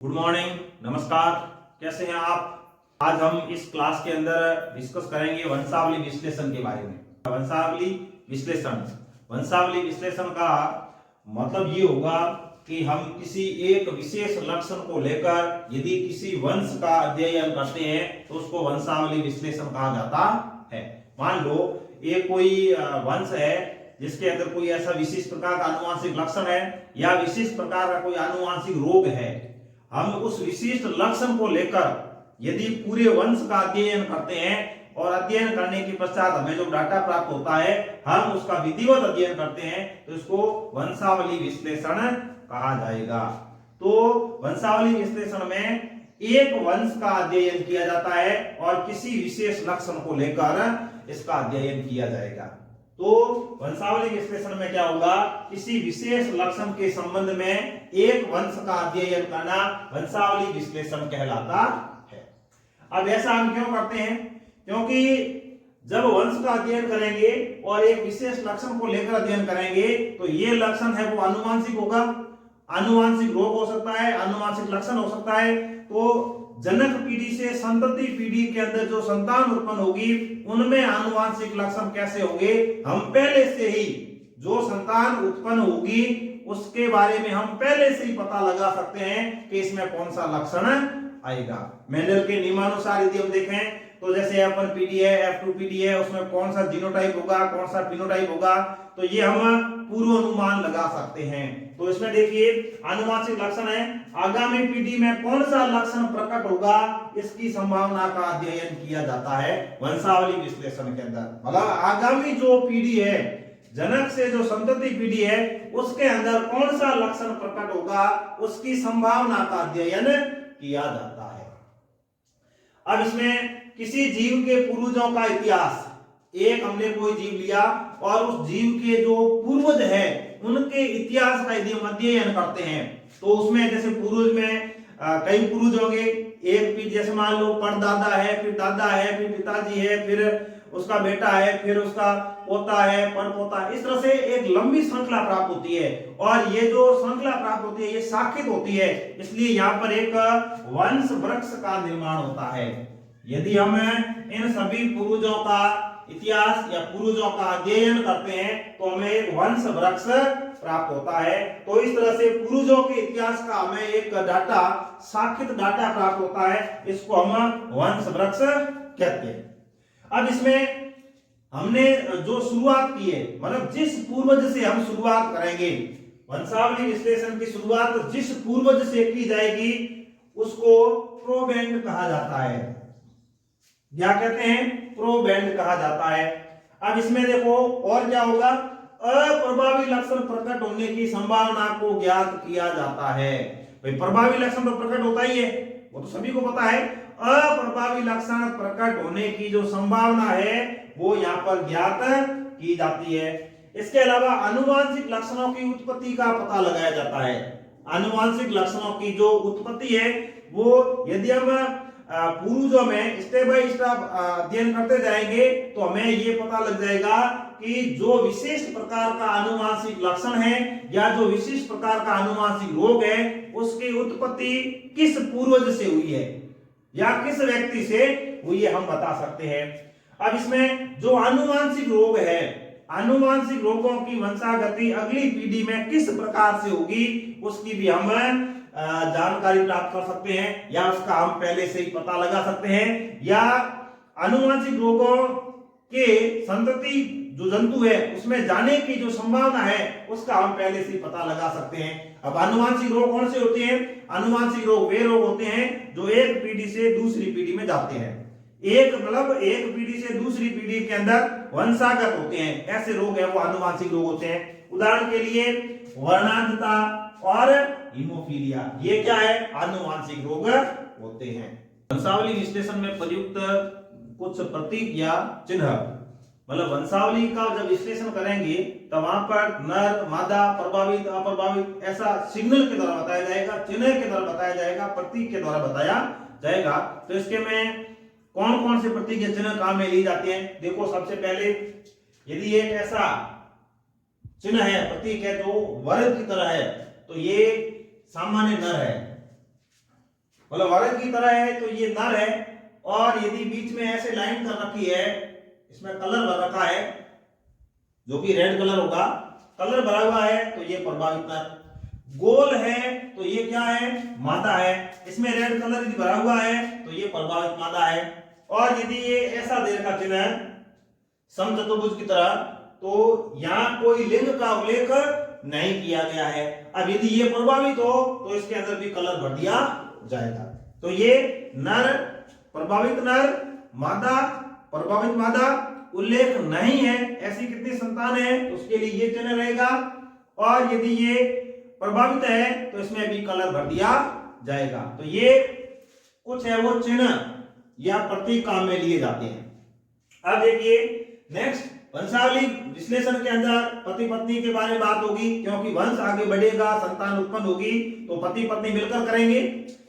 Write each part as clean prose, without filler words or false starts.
Good morning, नमस्कार। कैसे हैं आप? आज हम इस क्लास के अंदर डिस्कस करेंगे वंशावली विश्लेषण के बारे में। वंशावली विश्लेषण का मतलब ये होगा कि हम किसी एक विशेष लक्षण को लेकर यदि किसी वंश का अध्ययन करते हैं तो उसको वंशावली विश्लेषण कहा जाता है। मान लो ये कोई वंश है जिसके अंदर कोई ऐसा विशिष्ट प्रकार का आनुवंशिक लक्षण है या विशिष्ट प्रकार का कोई आनुवंशिक रोग है। हम उस विशिष्ट लक्षण को लेकर यदि पूरे वंश का अध्ययन करते हैं और अध्ययन करने के पश्चात हमें जो डाटा प्राप्त होता है हम उसका विधिवत अध्ययन करते हैं तो इसको वंशावली विश्लेषण कहा जाएगा। तो वंशावली विश्लेषण में एक वंश का अध्ययन किया जाता है और किसी विशेष लक्षण को लेकर इसका अध्ययन किया जाएगा। तो वंशावली विश्लेषण में क्या होगा, किसी विशेष लक्षण के संबंध में एक वंश का अध्ययन करना वंशावली विश्लेषण कहलाता है। अब ऐसा हम क्यों करते हैं? क्योंकि जब वंश का अध्ययन करेंगे और एक विशेष लक्षण को लेकर अध्ययन करेंगे तो ये लक्षण है वो आनुवंशिक होगा, आनुवंशिक रोग हो सकता है, आनुवंशिक लक्षण हो सकता है। तो जनक पीढ़ी से संतति पीढ़ी के अंदर जो संतान उत्पन्न होगी उनमें आनुवंशिक लक्षण कैसे होंगे, हम पहले से ही जो संतान उत्पन्न होगी उसके बारे में हम पहले से ही पता लगा सकते हैं कि इसमें कौन सा लक्षण आएगा। मेंडल के नियमानुसार यदि हम देखें तो जैसे F1 पीढ़ी है, F2 पीढ़ी है, उसमें कौन सा जीनोटाइप होगा, कौन सा फिनोटाइप होगा, तो ये हम पूर्व अनुमान लगा सकते हैं। तो इसमें देखिए आनुवंशिक लक्षण है, आगामी पीढ़ी में कौन सा लक्षण प्रकट होगा इसकी संभावना का अध्ययन किया जाता है वंशावली विश्लेषण के अंदर। मतलब आगामी जो पीढ़ी है, जनक से जो संतति पीढ़ी है उसके अंदर कौन सा लक्षण प्रकट होगा उसकी संभावना का अध्ययन किया जाता है। अब इसमें किसी जीव के पूर्वजों का इतिहास, एक हमने कोई जीव लिया और उस जीव के जो पूर्वज है उनके इतिहास का यदि हम अध्ययन करते हैं तो उसमें जैसे पूर्वज में कई पूर्वज होंगे। एक पीढ़ी जैसे मान लो परदादा है, फिर दादा है, फिर पिताजी है, फिर उसका बेटा है, फिर उसका पोता है, परपोता, इस तरह से एक लंबी श्रृंखला प्राप्त होती है। और ये जो श्रृंखला प्राप्त होती है ये शाखित होती है, इसलिए यहाँ पर एक वंश वृक्ष का निर्माण होता है। यदि हम इन सभी पूर्वजों का इतिहास या पूर्वजों का अध्ययन करते हैं तो हमें एक वंश वृक्ष प्राप्त होता है। तो इस तरह से पूर्वजों के इतिहास का हमें एक डाटा, शाखित डाटा प्राप्त होता है, इसको हम वंश वृक्ष कहते हैं। अब इसमें हमने जो शुरुआत की है, मतलब जिस पूर्वज से हम शुरुआत करेंगे, वंशावली विश्लेषण की शुरुआत जिस पूर्वज से की जाएगी उसको प्रोबेंड कहा जाता है। क्या कहते हैं? प्रोबेंड कहा जाता है। अब इसमें देखो और क्या होगा, अप्रभावी लक्षण प्रकट होने की संभावना को ज्ञात किया जाता है। भाई प्रभावी लक्षण तो प्रकट होता ही है, वो तो सभी को पता है। अप्रभावी लक्षण प्रकट होने की जो संभावना है वो यहाँ पर ज्ञात की जाती है। इसके अलावा आनुवंशिक लक्षणों की उत्पत्ति का पता लगाया जाता है। आनुवंशिक लक्षणों की जो उत्पत्ति है वो यदि हम पूर्वजों में स्टेप बाय स्टेप अध्ययन करते जाएंगे तो हमें ये पता लग जाएगा कि जो विशिष्ट प्रकार का आनुवंशिक लक्षण है या जो विशिष्ट प्रकार का आनुवंशिक रोग है उसकी उत्पत्ति किस पूर्वज से हुई है या किस व्यक्ति से हुई है हम बता सकते हैं। अब इसमें जो आनुवंशिक रोग है, आनुवंशिक रोगों की वंशागति अगली पीढ़ी में किस प्रकार से होगी उसकी भी हम जानकारी प्राप्त कर सकते हैं या उसका हम पहले से ही पता लगा सकते हैं, या आनुवंशिक रोगों के संतति जो जंतु है उसमें जाने की जो संभावना है उसका हम पहले से ही पता लगा सकते हैं। अब आनुवंशिक रोग कौन से होते हैं? आनुवंशिक रोग वे रोग होते हैं जो एक पीढ़ी से दूसरी पीढ़ी में जाते हैं। एक पीढ़ी से दूसरी पीढ़ी के अंदर वंशागत होते हैं, ऐसे रोग है वो आनुवंशिक रोग होते हैं। उदाहरण के लिए वर्णांधता और हीमोफीलिया, ये क्या है? आनुवंशिक रोग होते हैं। वंशावली विश्लेषण में प्रयुक्त कुछ प्रतीक या चिन्ह, मतलब वंशावली का जब विश्लेषण करेंगे तो वहां पर नर मादा, प्रभावित अप्रभावित, ऐसा सिग्नल के द्वारा बताया जाएगा, चिन्ह के द्वारा बताया जाएगा, प्रतीक के द्वारा बताया जाएगा। तो इसके में कौन कौन से प्रतीक या चिन्ह काम में लिए जाते हैं? देखो सबसे पहले यदि एक ऐसा चिन्ह है, प्रतीक है जो वर्ग की तरह है तो ये सामान्य नर है। मतलब वर्ग की तरह है तो ये नर है, और यदि बीच में ऐसे लाइन कर रखी है, इसमें कलर भर रखा है जो कि रेड कलर होगा, कलर भरा हुआ है तो ये प्रभावित नर, गोल है तो ये क्या है, मादा है, इसमें रेड कलर यदि भरा हुआ है तो ये प्रभावित मादा है। और यदि ये ऐसा दे रखा चिन्ह समचतुर्भुज की तरह, तो यहां कोई लिंग का उल्लेख नहीं किया गया है। अब यदि ये प्रभावित हो तो इसके अंदर भी कलर भर दिया जाएगा। तो ये नर, प्रभावित नर, मादा, प्रभावित मादा, उल्लेख नहीं है ऐसी कितनी संतान है, उसके लिए ये चिन्ह रहेगा। और यदि ये प्रभावित है तो इसमें भी कलर भर दिया जाएगा। तो ये कुछ है वो चिन्ह या प्रतीक काम में लिए जाते हैं। अब देखिए नेक्स्ट, वंशावली विश्लेषण के अंदर पति पत्नी के बारे में बात होगी, क्योंकि वंश आगे बढ़ेगा, संतान उत्पन्न होगी, तो पति पत्नी मिलकर करेंगे।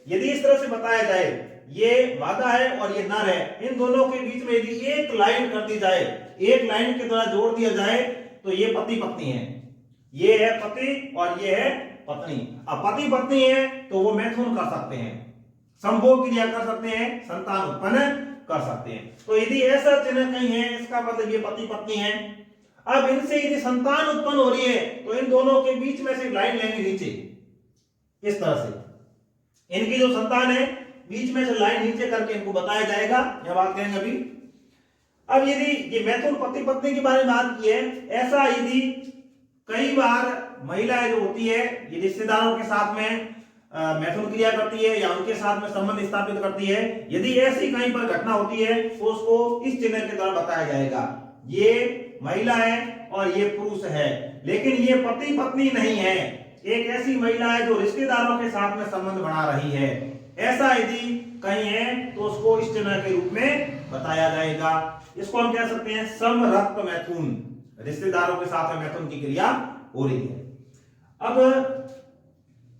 यदि इस तरह से बताया जाए ये मादा है और ये नर है, इन दोनों के बीच में यदि एक लाइन कर दी जाए, एक लाइन के द्वारा जोड़ दिया जाए, तो ये पति पत्नी है, ये है पति और ये है पत्नी। अब पति पत्नी है तो वो मैथुन कर सकते हैं, संभोग क्रिया कर सकते हैं, संतान उत्पन्न कर सकते हैं। तो यदि ऐसा चिन्ह कहीं है, इसका मतलब ये पति पत्नी है। अब इनसे यदि संतान उत्पन्न हो रही है तो इन दोनों के बीच में से लाइन लेंगे नीचे, इस तरह से इनकी जो संतान है बीच में से लाइन नीचे करके इनको बताया जाएगा, यह बात करेंगे अभी। अब यदि ये मैथुन पति पत्नी के बारे में बात की है, ऐसा यदि कई बार महिलाएं जो होती है ये रिश्तेदारों के साथ में मैथुन क्रिया करती है या उनके साथ में संबंध स्थापित करती है, यदि ऐसी कहीं पर घटना होती है तो उसको इस चिन्ह के द्वारा बताया जाएगा, ये महिला है और ये पुरुष है, लेकिन ये पति पत्नी नहीं है, एक ऐसी महिला है जो रिश्तेदारों के साथ में संबंध बना रही है। ऐसा यदि कहीं है तो उसको इस चिन्ह के रूप में बताया जाएगा। इसको हम कह सकते हैं समरक्त मैथुन, रिश्तेदारों के साथ में मैथुन की क्रिया हो रही है। अब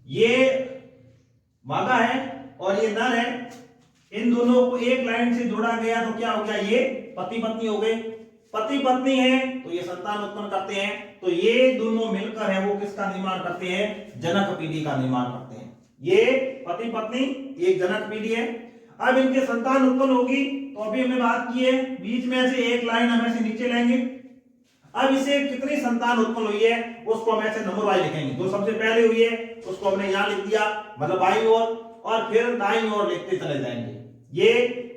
ये मादा है और ये नर है, इन दोनों को एक लाइन से जोड़ा गया तो क्या हो गया, ये पति पत्नी हो गए। पति पत्नी है तो ये संतान उत्पन्न करते हैं, तो ये दोनों मिलकर है वो किसका निर्माण करते हैं, जनक पीढ़ी का निर्माण करते हैं। ये पति पत्नी एक जनक पीढ़ी है। अब इनके संतान उत्पन्न होगी तो अभी हमने बात की है, बीच में से एक लाइन हम ऐसे नीचे लेंगे। अब इसे कितनी संतान उत्पन्न हुई है उसको हम ऐसे नंबर वाइज लिखेंगे, जो सबसे पहले हुई है उसको हमने यहां लिख दिया, मतलब बाईं ओर, और फिर दाईं ओर लिखते चले जाएंगे। ये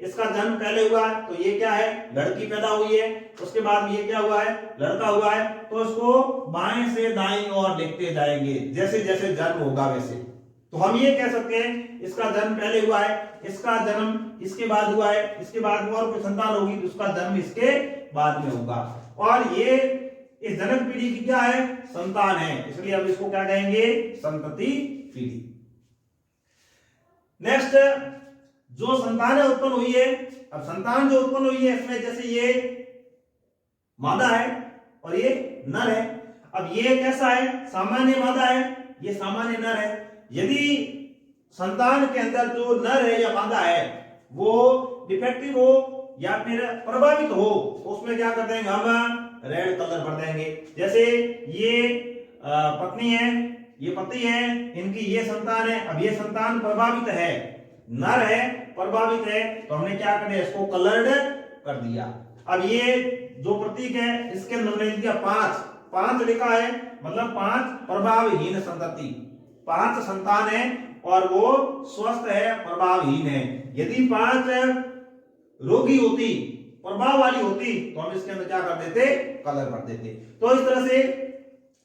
इसका जन्म पहले हुआ है तो ये क्या है, लड़की पैदा हुई है, उसके बाद ये क्या हुआ है, लड़का हुआ है, तो इसको बाएं से दाईं ओर लिखते जाएंगे जैसे जैसे जन्म होगा वैसे। तो हम ये कह सकते हैं इसका जन्म पहले हुआ है, इसका जन्म इसके बाद हुआ है, इसके बाद और कोई संतान होगी तो उसका जन्म इसके बाद में होगा, और ये इस जनक पीढ़ी की क्या है, संतान है, इसलिए अब इसको क्या कहेंगे, संतति पीढ़ी। नेक्स्ट, जो संतान उत्पन्न हुई है, अब संतान जो उत्पन्न हुई है इसमें जैसे ये मादा है और ये नर है। अब ये कैसा है, सामान्य मादा है, ये सामान्य नर है। यदि संतान के अंदर जो नर है या मादा है वो डिफेक्टिव हो या फिर प्रभावित हो तो उसमें क्या कर देंगे, हम रेड कलर भर देंगे। जैसे ये पत्नी है, ये पति है, इनकी ये संतान है। अब ये संतान प्रभावित है, नर है, प्रभावित है, तो हमने क्या कर दिया, इसको कलर्ड कर दिया। अब ये जो प्रतीक है इसके हमने लिख दिया 5 लिखा है, मतलब 5 प्रभावहीन संतति, 5 संतान है और वो स्वस्थ है, प्रभावहीन है। यदि 5 रोगी होती, प्रभाव वाली होती, तो हम इसके अंदर क्या कर देते, कलर भर देते। तो इस तरह से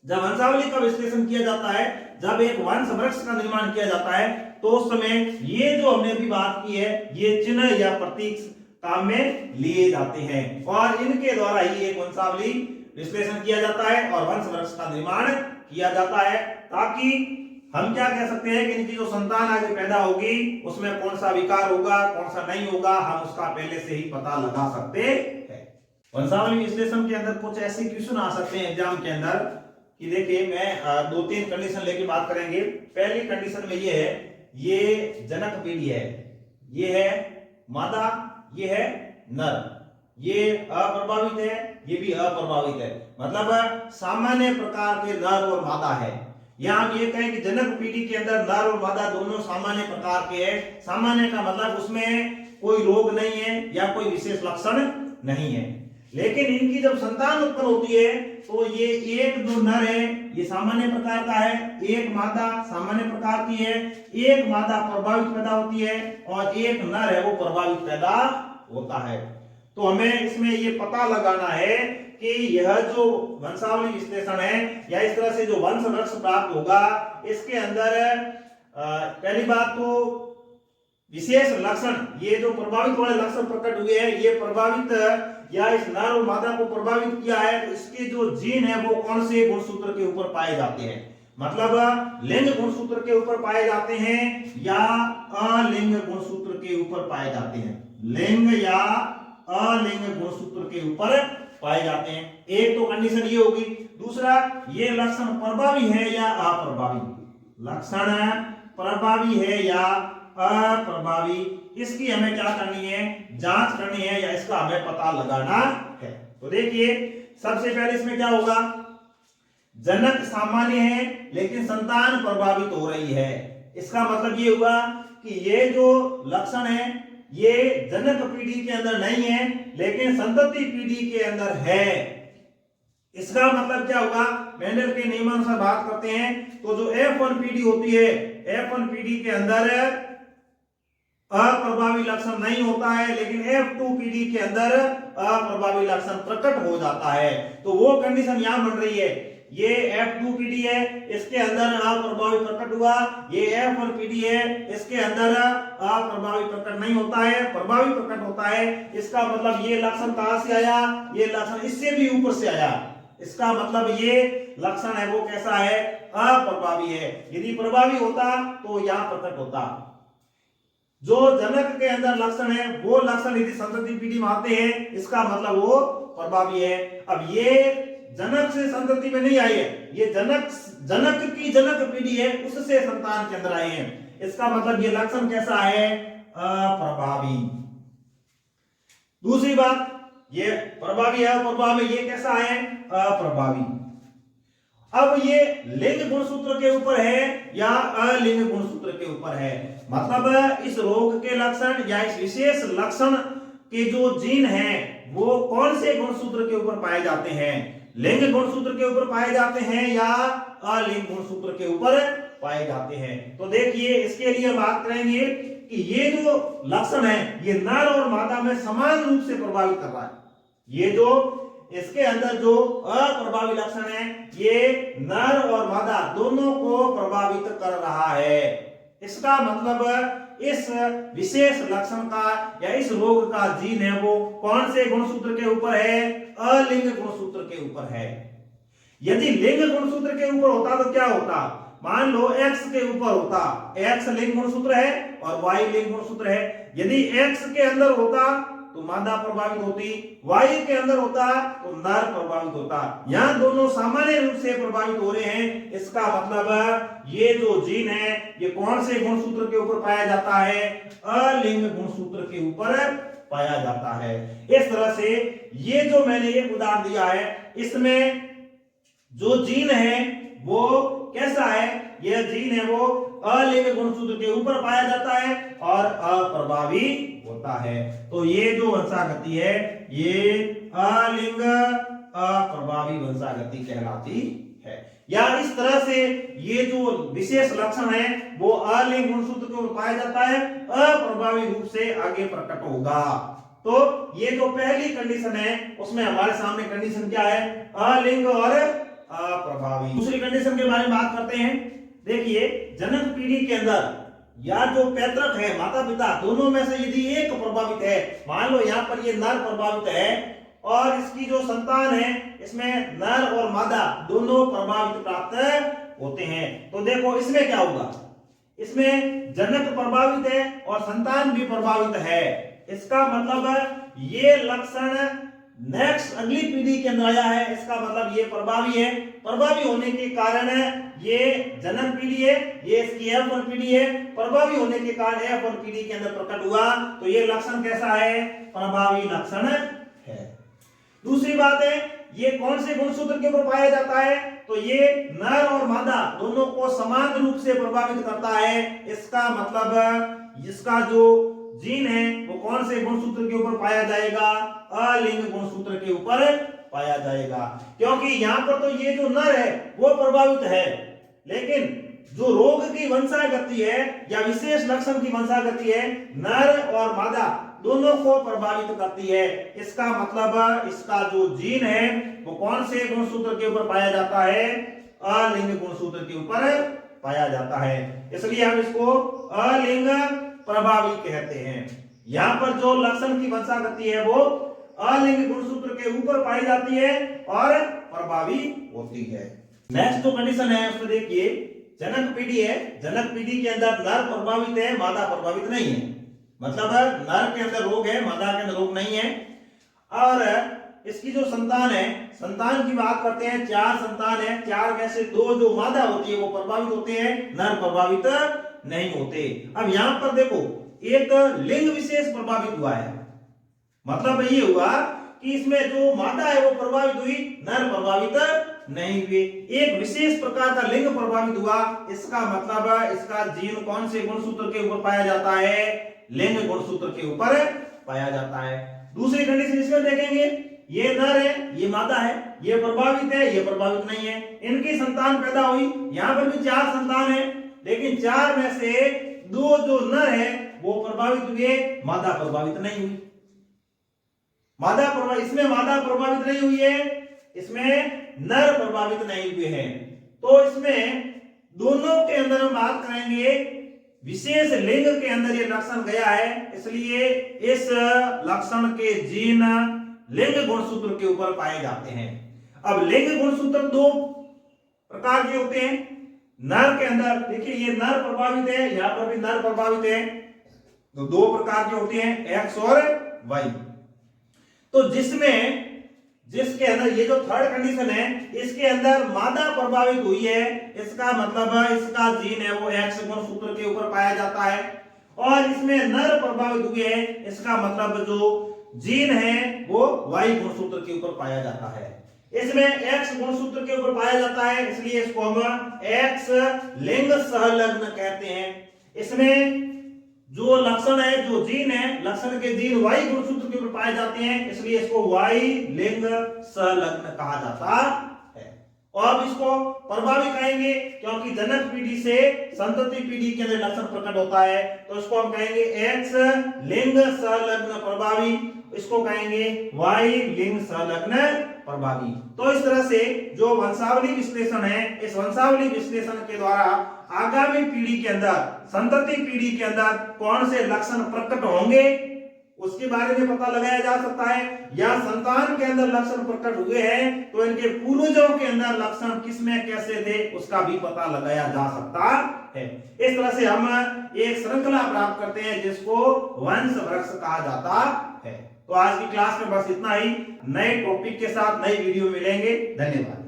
जब वंशावली का विश्लेषण किया जाता है, जब एक वंश वृक्ष का निर्माण किया जाता है, तो उस समय ये जो हमने अभी बात की है, ये चिन्ह या प्रतीक काम में लिए जाते हैं और इनके द्वारा ही एक वंशावली विश्लेषण किया जाता है और वंश वृक्ष का निर्माण किया जाता है, ताकि हम क्या कह सकते हैं कि इनकी जो संतान आगे पैदा होगी उसमें कौन सा विकार होगा, कौन सा नहीं होगा, हम उसका पहले से ही पता लगा सकते हैं। वंशावली विश्लेषण के अंदर कुछ ऐसे क्वेश्चन आ सकते हैं एग्जाम के अंदर कि देखिए, मैं 2-3 कंडीशन लेके बात करेंगे। पहली कंडीशन में ये है, ये जनक पीढ़ी है, ये है मादा, ये है नर, ये अप्रभावित है, ये भी अप्रभावित है, मतलब सामान्य प्रकार के नर और मादा है। या हम ये कहें कि जनक पीढ़ी के अंदर नर और मादा दोनों सामान्य प्रकार के हैं। सामान्य का मतलब उसमें कोई रोग नहीं है या कोई विशेष लक्षण नहीं है। लेकिन इनकी जब संतान उत्पन्न होती है तो ये एक जो नर है ये सामान्य प्रकार का है, एक मादा सामान्य प्रकार की है, एक मादा प्रभावित पैदा होती है और एक नर है वो प्रभावित पैदा होता है। तो हमें इसमें ये पता लगाना है कि यह जो वंशावली विश्लेषण है या इस तरह से जो वंश वृक्ष प्राप्त होगा इसके अंदर पहली बात तो विशेष लक्षण, ये जो प्रभावित वाले लक्षण प्रकट हुए हैं ये प्रभावित या इस नर और मादा को प्रभावित किया है तो इसके जो जीन है वो कौन से गुणसूत्र के ऊपर पाए जाते हैं, मतलब लिंग गुणसूत्र के ऊपर पाए जाते हैं या अलिंग गुणसूत्र के ऊपर पाए जाते हैं, लिंग या अलिंग गुणसूत्र के ऊपर पाए जाते हैं। एक तो कंडीशन ये होगी। दूसरा, ये लक्षण प्रभावी है या अप्रभावी, लक्षण प्रभावी है या अप्रभावी, इसकी हमें क्या करनी है, जांच करनी है या इसका हमें पता लगाना है। तो देखिए सबसे पहले इसमें क्या होगा, जनक सामान्य है लेकिन संतान प्रभावित हो रही है। इसका मतलब ये हुआ कि ये जो लक्षण है ये जनक पीढ़ी के अंदर नहीं है लेकिन संतति पीढ़ी के अंदर है। इसका मतलब क्या होगा, मेंडल के नियमानुसार बात करते हैं तो जो F1 पीढ़ी होती है, F1 पीढ़ी के अंदर अप्रभावी लक्षण नहीं होता है लेकिन F2 पीढ़ी के अंदर अप्रभावी लक्षण प्रकट हो जाता है। तो वो कंडीशन यहां बन रही है, ये F2 पीढ़ी है इसके अंदर अप्रभावी प्रकट हुआ, ये F1 पीढ़ी है इसके अंदर अप्रभावी प्रकट नहीं होता है, प्रभावी प्रकट होता है। इसका मतलब ये लक्षण कहां से आया, ये लक्षण इससे भी ऊपर से आया। इसका मतलब ये लक्षण है वो कैसा है, अप्रभावी है। यदि प्रभावी होता तो यहां प्रकट होता। जो जनक के अंदर लक्षण है वो लक्षण यदि संतति पीढ़ी में आते हैं इसका मतलब वो प्रभावी है। अब ये जनक से संतति में नहीं आई है, ये जनक की जनक पीढ़ी है उससे संतान के अंदर आए हैं। इसका मतलब ये लक्षण कैसा है, अप्रभावी। दूसरी बात, ये प्रभावी है अप्रभावी, ये कैसा है, अप्रभावी। अब ये लिंग गुणसूत्र के ऊपर है या अलिंग गुणसूत्र के ऊपर है, मतलब इस रोग के लक्षण या इस विशेष लक्षण के जो जीन हैं वो कौन से गुणसूत्र के ऊपर पाए जाते हैं, लिंग गुणसूत्र के ऊपर पाए जाते हैं या अलिंग गुणसूत्र के ऊपर पाए जाते हैं। तो देखिए इसके लिए बात करेंगे कि ये जो लक्षण है ये नर और मादा में समान रूप से प्रभावित कर रहा है। ये जो इसके अंदर जो अप्रभावी लक्षण है ये नर और मादा दोनों को प्रभावित कर रहा है। इसका मतलब इस विशेष लक्षण का या इस रोग का जीन है वो कौन से गुणसूत्र के ऊपर है, अलिंग गुणसूत्र के ऊपर है। यदि लिंग गुणसूत्र के ऊपर होता तो क्या होता, मान लो X के ऊपर होता, X लिंग गुणसूत्र है और Y लिंग गुणसूत्र है। यदि X के अंदर होता तो मादा प्रभावित होती, Y के अंदर होता तो नर प्रभावित होता। यहां दोनों सामान्य रूप से प्रभावित हो रहे हैं। इसका मतलब ये जो जीन है ये कौन से गुणसूत्र के ऊपर पाया जाता है, अलिंग गुणसूत्र के ऊपर पाया जाता है। इस तरह से ये जो मैंने एक उदाहरण दिया है इसमें जो जीन है वो कैसा है, यह जीन है वो अलिंग गुणसूत्र के ऊपर पाया जाता है और अप्रभावी होता है। तो ये जो वंशागति है ये अलिंग अप्रभावी वंशागति कहलाती है। या इस तरह से ये जो विशेष लक्षण है वो अलिंग गुणसूत्र के ऊपर पाया जाता है, अप्रभावी रूप से आगे प्रकट होगा। तो ये जो पहली कंडीशन है उसमें हमारे सामने कंडीशन क्या है, अलिंग और अप्रभावी। दूसरी कंडीशन के बारे में बात करते हैं। देखिए जनक पीढ़ी के अंदर या जो पैतृक है माता पिता दोनों में से यदि एक प्रभावित है, मान लो यहाँ पर ये नर प्रभावित है और इसकी जो संतान है इसमें नर और मादा दोनों प्रभावित प्राप्त होते हैं, तो देखो इसमें क्या होगा, इसमें जनक प्रभावित है और संतान भी प्रभावित है। इसका मतलब ये लक्षण नेक्स्ट अगली पीढ़ी के अंदर आया है। इसका मतलब ये प्रभावी है। प्रभावी होने के कारण ये जनक पीढ़ी है, ये इसकी F1 पीढ़ी है। प्रभावी होने के कारण F1 पीढ़ी के अंदर प्रकट हुआ, तो ये लक्षण कैसा है, प्रभावी लक्षण है। दूसरी बात है ये कौन से गुणसूत्र के ऊपर पाया जाता है, तो ये नर और मादा दोनों को समान रूप से प्रभावित करता है। इसका मतलब इसका जो जीन है वो कौन से गुणसूत्र के ऊपर पाया जाएगा? अलिंग गुणसूत्र के ऊपर पाया जाएगा। क्योंकि यहाँ पर तो ये जो नर है वो प्रभावित है, लेकिन जो रोग की वंशागति है या विशेष लक्षण की वंशागति है, नर और मादा दोनों को प्रभावित करती है। इसका मतलब इसका जो जीन है वो कौन से गुणसूत्र के ऊपर पाया जाता है? अलिंग गुणसूत्र के ऊपर पाया जाता है। इसलिए हम इसको अलिंग प्रभावी कहते हैं। यहाँ पर जो लक्षण की वंशागति है वो अलिंग गुणसूत्र के ऊपर पाई जाती है और प्रभावी होती है। नेक्स्ट जो कंडीशन है उसमें देखिए, जनक पीढ़ी है, जनक पीढ़ी के अंदर नर प्रभावित है, मादा प्रभावित नहीं है। मतलब नर के अंदर रोग है, मादा के अंदर रोग नहीं है। और इसकी जो संतान है, संतान की बात करते हैं, 4 संतान है, 4 में से 2 जो मादा होती है वो प्रभावित होते हैं, नर प्रभावित नहीं होते। अब यहां पर देखो एक लिंग विशेष प्रभावित हुआ है, मतलब ये हुआ कि इसमें जो मादा है वो प्रभावित हुई, नर प्रभावित नहीं हुए। एक विशेष प्रकार का लिंग प्रभावित हुआ, इसका मतलब इसका जीन कौन से गुणसूत्र के ऊपर पाया जाता है? लिंग गुणसूत्र के ऊपर पाया जाता है। दूसरी कंडीशन इसमें देखेंगे, ये नर है, ये मादा है, ये प्रभावित है, ये प्रभावित नहीं है। इनकी संतान पैदा हुई, यहां पर भी 4 संतान है, लेकिन 4 में से 2 जो नर है वो प्रभावित हुए, मादा प्रभावित नहीं हुई। इसमें मादा प्रभावित नहीं हुई है, इसमें नर प्रभावित नहीं हुए हैं। तो इसमें दोनों के अंदर हम बात करेंगे, विशेष लिंग के अंदर ये लक्षण गया है, इसलिए इस लक्षण के जीन लिंग गुणसूत्र के ऊपर पाए जाते हैं। अब लिंग गुणसूत्र 2 प्रकार के होते हैं। नर के अंदर देखिए ये नर प्रभावित है, यहां पर भी नर प्रभावित है, तो 2 प्रकार के होते हैं, X और Y। तो जिसके अंदर ये जो थर्ड कंडीशन है, इसके अंदर मादा प्रभावित हुई है, इसका मतलब इसका जीन है वो X गुणसूत्र के ऊपर पाया जाता है। और इसमें नर प्रभावित हुए हैं, इसका मतलब जो जीन है वो Y गुणसूत्र के ऊपर पाया जाता है। इसमें X गुणसूत्र के ऊपर पाया जाता है, इसलिए इसको हम X लिंग सहलग्न कहते हैं। इसमें जो लक्षण है, जो जीन है, लक्षण के जीन Y गुणसूत्र के ऊपर पाए जाते हैं, इसलिए इसको Y लिंग सहलग्न कहा जाता है। और इसको प्रभावी कहेंगे क्योंकि जनक पीढ़ी से संतति पीढ़ी के अंदर लक्षण प्रकट होता है, तो इसको हम कहेंगे X लिंग सहलग्न प्रभावी, इसको कहेंगे Y लिंग सहलग्न प्रभावी। तो इस तरह से जो वंशावली विश्लेषण है, इस वंशावली विश्लेषण के द्वारा आगामी पीढ़ी के अंदर, संतति पीढ़ी के अंदर कौन से लक्षण प्रकट होंगे उसके बारे में पता लगाया जा सकता है, या संतान के अंदर लक्षण प्रकट हुए हैं तो इनके पूर्वजों के अंदर लक्षण किसमें कैसे थे उसका भी पता लगाया जा सकता है। इस तरह से हम एक श्रृंखला प्राप्त करते हैं जिसको वंश वृक्ष कहा जाता है। तो आज की क्लास में बस इतना ही। नए टॉपिक के साथ नई वीडियो मिलेंगे। धन्यवाद।